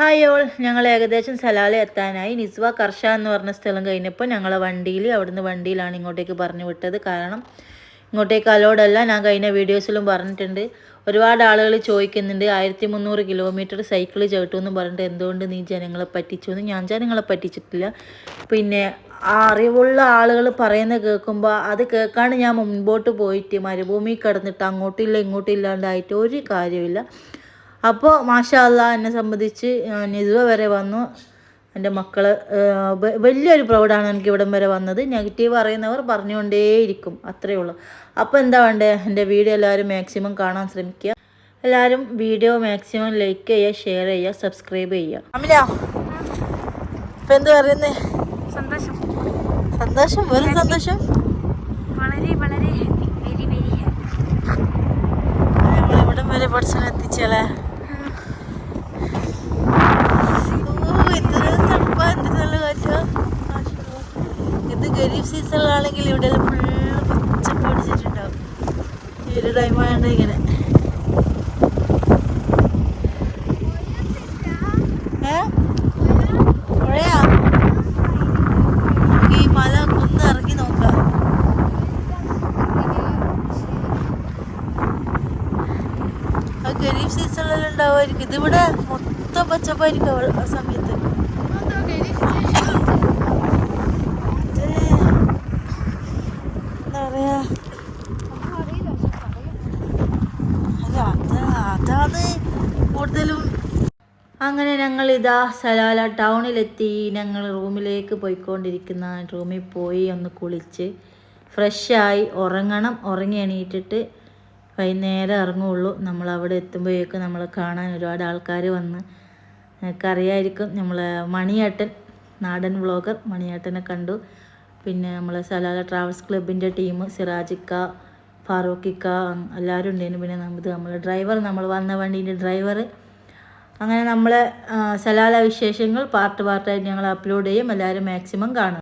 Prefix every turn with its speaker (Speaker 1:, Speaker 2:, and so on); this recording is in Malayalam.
Speaker 1: ഹായ് ഓൾ, ഞങ്ങൾ ഏകദേശം സലാല എത്താനായി. നിസ്വ കർഷ എന്ന് പറഞ്ഞ സ്ഥലം കഴിഞ്ഞപ്പോൾ ഞങ്ങളെ അവിടുന്ന് വണ്ടിയിലാണ് ഇങ്ങോട്ടേക്ക് പറഞ്ഞു വിട്ടത്. കാരണം ഇങ്ങോട്ടേക്ക് അലോഡല്ല. ഞാൻ കഴിഞ്ഞ വീഡിയോസിലും പറഞ്ഞിട്ടുണ്ട്. ഒരുപാട് ആളുകൾ ചോദിക്കുന്നുണ്ട് 1300 കിലോമീറ്റർ സൈക്കിൾ ചവിട്ടുമെന്ന് പറഞ്ഞിട്ട് എന്തുകൊണ്ട് നീ ജനങ്ങളെ പറ്റിച്ചു എന്ന്. ഞാൻ ജനങ്ങളെ പറ്റിച്ചിട്ടില്ല. പിന്നെ അറിവുള്ള ആളുകൾ പറയുന്നത് കേൾക്കുമ്പോൾ അത് കേൾക്കാണ്ട് ഞാൻ മുൻപോട്ട് പോയിട്ട് മരുഭൂമി കിടന്നിട്ട് അങ്ങോട്ടില്ല ഇങ്ങോട്ടും ഇല്ലാണ്ടായിട്ട് ഒരു കാര്യമില്ല. അപ്പോൾ മാഷാ അല്ലാ, എന്നെ സംബന്ധിച്ച് നിസ്വ വരെ വന്നു. എൻ്റെ മക്കൾ വലിയൊരു പ്രൗഡാണ് എനിക്ക് ഇവിടം വരെ വന്നത്. നെഗറ്റീവ് അറിയുന്നവർ പറഞ്ഞുകൊണ്ടേയിരിക്കും, അത്രയേ ഉള്ളൂ. അപ്പോൾ എന്താ വേണ്ടേ, എൻ്റെ വീഡിയോ എല്ലാവരും മാക്സിമം കാണാൻ ശ്രമിക്കുക. എല്ലാവരും വീഡിയോ മാക്സിമം ലൈക്ക് ചെയ്യുക, ഷെയർ ചെയ്യുക, സബ്സ്ക്രൈബ് ചെയ്യുക. അമില, ഇപ്പം എന്ത് പറയുന്നേ?
Speaker 2: സന്തോഷം,
Speaker 1: സന്തോഷം, വെറും സന്തോഷം.
Speaker 2: വളരെ വളരെ ഹാപ്പി, വെരി വെരി ഹാപ്പി.
Speaker 1: നമ്മളിവിടം വരെ പഠിച്ചാൽ എത്തിച്ചല്ലേ. ഇത് ഖരീഫ് സീസണിലാണെങ്കിൽ ഇവിടെ ഫുള്ള് പച്ചപ്പ് പിടിച്ചിട്ടുണ്ടാവും. ഈ ഒരു ടൈമായതുകൊണ്ട് ഇങ്ങനെ പുഴയാ. ഈ മല കുന്ന് ഇറങ്ങി നോക്കാം. ആ ഖരീഫ് സീസണിലെല്ലാം ഉണ്ടാവുമായിരിക്കും. ഇതിവിടെ മൊത്തം പച്ചപ്പായിരിക്കും ആ സമയത്ത്. എന്താ പറയാ, അതാണ് കൂടുതലും. അങ്ങനെ ഞങ്ങൾ ഇതാ സലാല ടൗണിലെത്തി. ഞങ്ങൾ റൂമിലേക്ക് പോയിക്കൊണ്ടിരിക്കുന്ന. റൂമിൽ പോയി ഒന്ന് കുളിച്ച് ഫ്രഷായി ഉറങ്ങണം. ഉറങ്ങി എണീറ്റിട്ട് വൈകുന്നേരം ഇറങ്ങുള്ളൂ. നമ്മൾ അവിടെ എത്തുമ്പോഴേക്ക് നമ്മളെ കാണാൻ ഒരുപാട് ആൾക്കാർ വന്ന്. നിങ്ങൾക്കറിയായിരിക്കും, നമ്മളെ മണിയേട്ടൻ, നാടൻ വ്ളോഗർ മണിയേട്ടനെ കണ്ടു. പിന്നെ നമ്മളെ സലാല ട്രാവൽസ് ക്ലബിൻ്റെ ടീം, സിറാജിക്ക, ഫാറൂഖിക്ക, എല്ലാവരും ഉണ്ടായിരുന്നു. പിന്നെ നമ്മളെ ഡ്രൈവർ, നമ്മൾ വന്ന വണ്ടീൻ്റെ ഡ്രൈവർ. അങ്ങനെ നമ്മളെ സലാല വിശേഷങ്ങൾ പാർട്ടായിട്ട് ഞങ്ങൾ അപ്ലോഡ് ചെയ്യും. എല്ലാവരും മാക്സിമം കാണും.